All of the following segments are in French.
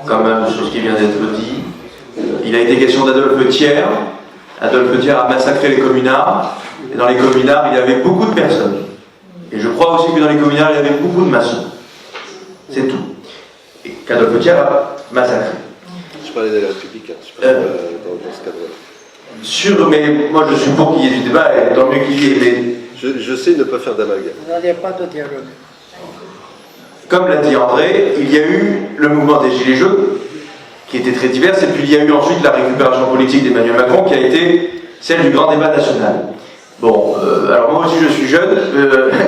comme sur ce qui vient d'être dit. Il a été question d'Adolphe Thiers. Adolphe Thiers a massacré les communards. Et dans les communards, il y avait beaucoup de personnes. Et je crois aussi que dans les communards, il y avait beaucoup de maçons. C'est tout. Et qu'Adolphe Thiers a massacré. Je parlais de la République, je parlais dans ce cadre-là. Mais moi je suis pour qu'il y ait du débat, et tant mieux qu'il y ait. Mais je sais ne pas faire d'amalgame. Il n'y a pas de dialogue. Comme l'a dit André, il y a eu le mouvement des Gilets jaunes, qui était très divers, et puis il y a eu ensuite la récupération politique d'Emmanuel Macron, qui a été celle du grand débat national. Bon, alors moi aussi je suis jeune,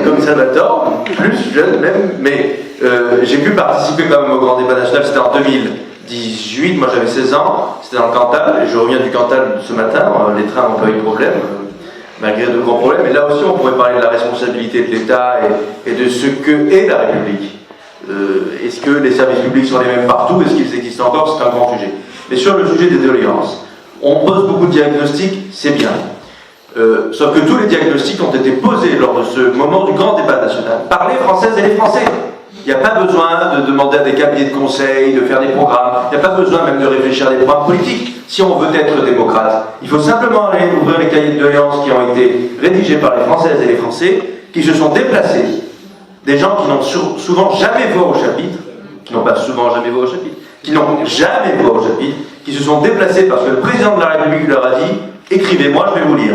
comme Salvatore, plus jeune même, mais j'ai pu participer quand même au grand débat national, c'était en 2018, moi j'avais 16 ans, c'était dans le Cantal, et je reviens du Cantal ce matin, les trains n'ont pas eu de problème, malgré de grands problèmes, et là aussi on pourrait parler de la responsabilité de l'État et de ce que est la République. Est-ce que les services publics sont les mêmes partout? Est-ce qu'ils existent encore? C'est un grand sujet. Mais sur le sujet des doléances, on pose beaucoup de diagnostics, c'est bien. Sauf que tous les diagnostics ont été posés lors de ce moment du grand débat national par les Françaises et les Français. Il n'y a pas besoin de demander à des cabinets de conseil, de faire des programmes, il n'y a pas besoin même de réfléchir à des programmes politiques si on veut être démocrate. Il faut simplement aller ouvrir les cahiers de doléances qui ont été rédigés par les Françaises et les Français, qui se sont déplacés. Des gens qui n'ont souvent jamais voix au chapitre, qui n'ont pas souvent jamais voix au chapitre, qui n'ont jamais voix au chapitre, qui se sont déplacés parce que le président de la République leur a dit « Écrivez-moi, je vais vous lire ».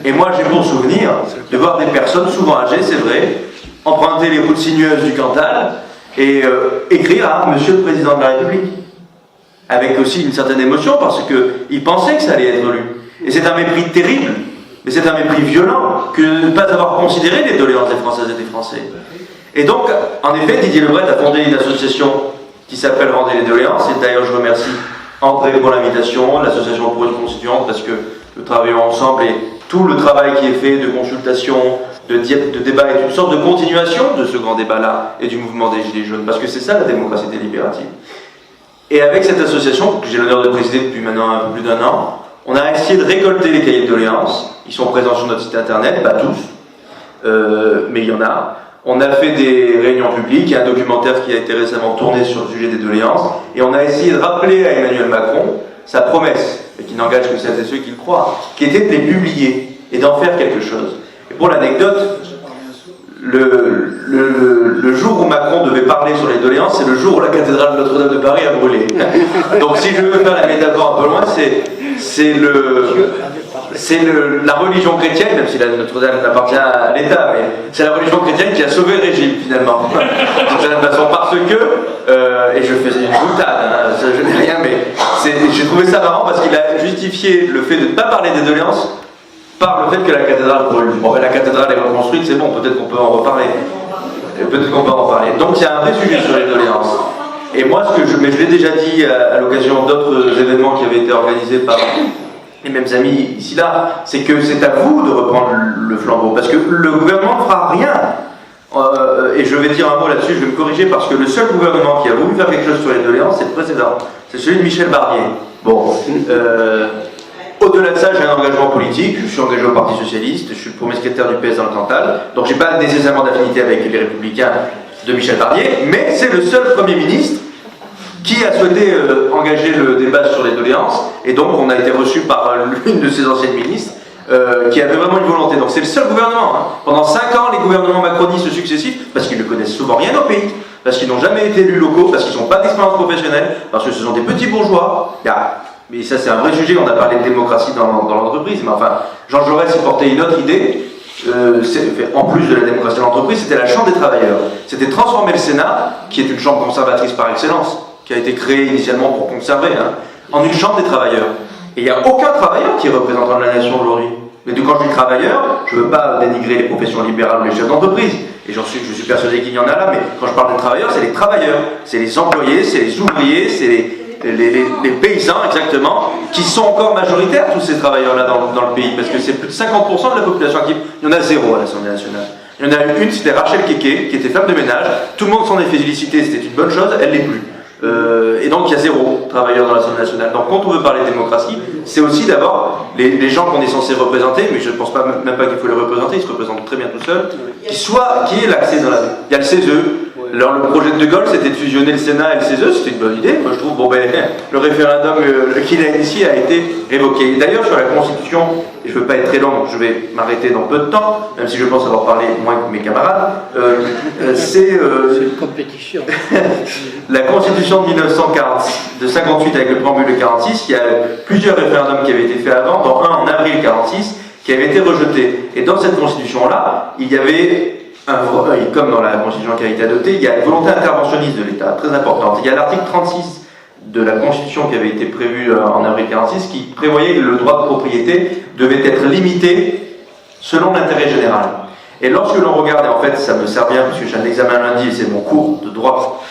Et moi j'ai bon souvenir de voir des personnes, souvent âgées, c'est vrai, emprunter les routes sinueuses du Cantal et écrire à Monsieur le Président de la République. Avec aussi une certaine émotion parce qu'ils pensaient que ça allait être lu. Et c'est un mépris terrible. Mais c'est un mépris violent que de ne pas avoir considéré les doléances des Françaises et des Français. Et donc, en effet, Didier Lebret a fondé une association qui s'appelle Rendez les doléances, et d'ailleurs je remercie André pour l'invitation, l'association pour une constituante, parce que nous travaillons ensemble et tout le travail qui est fait de consultation, de débat est une sorte de continuation de ce grand débat-là et du mouvement des Gilets jaunes, parce que c'est ça la démocratie délibérative. Et avec cette association, que j'ai l'honneur de présider depuis maintenant un peu plus d'1 an, on a essayé de récolter les cahiers de doléances. Ils sont présents sur notre site internet, pas tous, mais il y en a. On a fait des réunions publiques, il y a un documentaire qui a été récemment tourné sur le sujet des doléances, et on a essayé de rappeler à Emmanuel Macron sa promesse, et qui n'engage que celles et ceux qui le croient, qui était de les publier et d'en faire quelque chose. Et pour l'anecdote, le jour où Macron devait parler sur les doléances, c'est le jour où la cathédrale de Notre-Dame de Paris a brûlé. Donc si je veux faire la métaphore un peu loin, c'est la religion chrétienne, même si la Notre-Dame appartient à l'État, mais c'est la religion chrétienne qui a sauvé le régime finalement. D'une certaine façon, parce que, et je faisais une boutade, hein, je n'ai rien, mais j'ai trouvé ça marrant parce qu'il a justifié le fait de ne pas parler des doléances par le fait que la cathédrale brûle. Bon, la cathédrale est reconstruite, c'est bon, peut-être qu'on peut en reparler. Donc il y a un vrai sujet sur les doléances. Et moi, mais je l'ai déjà dit à l'occasion d'autres événements qui avaient été organisés par les mêmes amis ici là, c'est que c'est à vous de reprendre le flambeau, parce que le gouvernement ne fera rien. Et je vais dire un mot là-dessus, je vais me corriger, parce que le seul gouvernement qui a voulu faire quelque chose sur les doléances, c'est le précédent. C'est celui de Michel Barnier. Bon, au-delà de ça, j'ai un engagement politique, je suis engagé au Parti Socialiste, je suis le premier secrétaire du PS dans le Cantal, donc j'ai pas nécessairement d'affinité avec les Républicains de Michel Barnier, mais c'est le seul Premier ministre qui a souhaité engager le débat sur les doléances, et donc on a été reçu par l'une de ses anciennes ministres, qui avait vraiment une volonté. Donc c'est le seul gouvernement. Hein. Pendant 5 ans, les gouvernements macronistes successifs, parce qu'ils ne connaissent souvent rien au pays, parce qu'ils n'ont jamais été élus locaux, parce qu'ils n'ont pas d'expérience professionnelle, parce que ce sont des petits bourgeois. Mais ça c'est un vrai sujet, on a parlé de démocratie dans l'entreprise, mais enfin, Jean Jaurès y portait une autre idée, en plus de la démocratie de l'entreprise, c'était la Chambre des travailleurs. C'était transformer le Sénat, qui est une chambre conservatrice par excellence, qui a été créée initialement pour conserver, hein, en une chambre des travailleurs. Et il n'y a aucun travailleur qui est représentant de la nation aujourd'hui. Mais quand je dis travailleur, je ne veux pas dénigrer les professions libérales ou les chefs d'entreprise. Et je suis persuadé qu'il y en a là, mais quand je parle de travailleurs, c'est les travailleurs. C'est les employés, c'est les ouvriers, c'est les paysans exactement, qui sont encore majoritaires, tous ces travailleurs-là dans le pays, parce que c'est plus de 50% de la population active. Il y en a 0 à l'Assemblée nationale. Il y en a une, c'était Rachel Keke, qui était femme de ménage. Tout le monde s'en est fait féliciter, c'était une bonne chose, elle l'est plus. Et donc il y a 0 travailleurs dans l'Assemblée nationale. Donc quand on veut parler de démocratie, c'est aussi d'abord les gens qu'on est censé représenter, mais je ne pense même pas qu'il faut les représenter, ils se représentent très bien tout seuls, qui est l'accès dans la vie. Il y a le CESE, Alors le projet de Gaulle, c'était de fusionner le Sénat et le CESE, c'était une bonne idée. Moi je trouve, bon ben, le référendum qu'il a initié a été révoqué. D'ailleurs sur la Constitution, et je ne veux pas être très long, donc je vais m'arrêter dans peu de temps, même si je pense avoir parlé moins que mes camarades, c'est une compétition. la Constitution de 58 avec le préambule de 46, il y a plusieurs référendums qui avaient été faits avant, dont un en avril 46, qui avait été rejeté. Et dans cette Constitution-là, il y avait comme dans la Constitution qui a été adoptée, il y a une volonté interventionniste de l'État, très importante. Il y a l'article 36 de la Constitution qui avait été prévu en avril 46, qui prévoyait que le droit de propriété devait être limité selon l'intérêt général. Et lorsque l'on regarde, et en fait ça me sert bien parce que j'ai un examen lundi et c'est mon cours de droit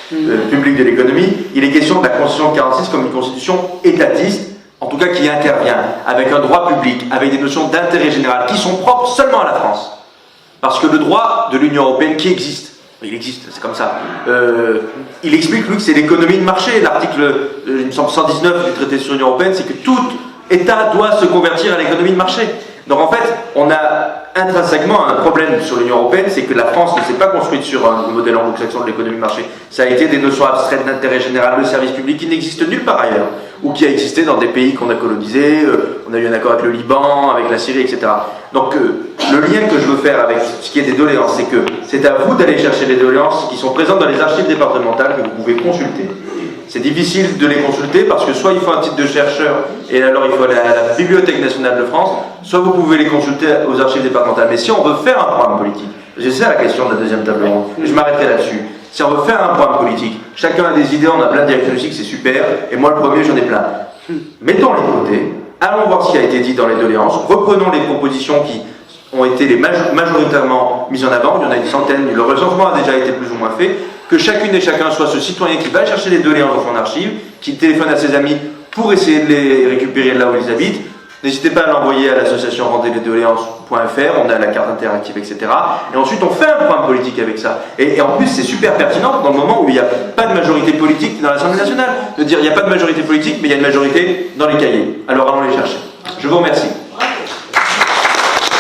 public de l'économie, il est question de la Constitution de 46 comme une constitution étatiste, en tout cas qui intervient avec un droit public, avec des notions d'intérêt général qui sont propres seulement à la France. Parce que le droit de l'Union européenne qui existe, il existe, c'est comme ça, il explique lui que c'est l'économie de marché. L'article, il me semble, 119 du traité sur l'Union européenne, c'est que tout État doit se convertir à l'économie de marché. Donc en fait, on a intrinsèquement un problème sur l'Union européenne, c'est que la France ne s'est pas construite sur un modèle anglo-saxon de l'économie de marché. Ça a été des notions abstraites d'intérêt général, de service public qui n'existent nulle part ailleurs, ou qui a existé dans des pays qu'on a colonisés, on a eu un accord avec le Liban, avec la Syrie, etc. Donc le lien que je veux faire avec ce qui est des doléances, c'est que c'est à vous d'aller chercher les doléances qui sont présentes dans les archives départementales que vous pouvez consulter. C'est difficile de les consulter parce que soit il faut un titre de chercheur et alors il faut aller à la Bibliothèque nationale de France, soit vous pouvez les consulter aux archives départementales. Mais si on veut faire un programme politique, c'est ça la question de la deuxième table ronde, je m'arrêterai là-dessus. Si on veut faire un programme politique, chacun a des idées, on a plein de diagnostics, c'est super, et moi le premier j'en ai plein. Mettons-les de côté, allons voir ce qui a été dit dans les doléances, reprenons les propositions qui ont été les majoritairement mises en avant, il y en a une centaine, le recensement a déjà été plus ou moins fait, que chacune et chacun soit ce citoyen qui va chercher les doléances dans son archive, qui téléphone à ses amis pour essayer de les récupérer là où ils habitent. N'hésitez pas à l'envoyer à l'association rendezlesdoléances.fr, on a la carte interactive, etc. Et ensuite on fait un programme politique avec ça. Et en plus c'est super pertinent dans le moment où il n'y a pas de majorité politique dans l'Assemblée nationale. De dire il n'y a pas de majorité politique, mais il y a une majorité dans les cahiers. Alors allons les chercher. Je vous remercie.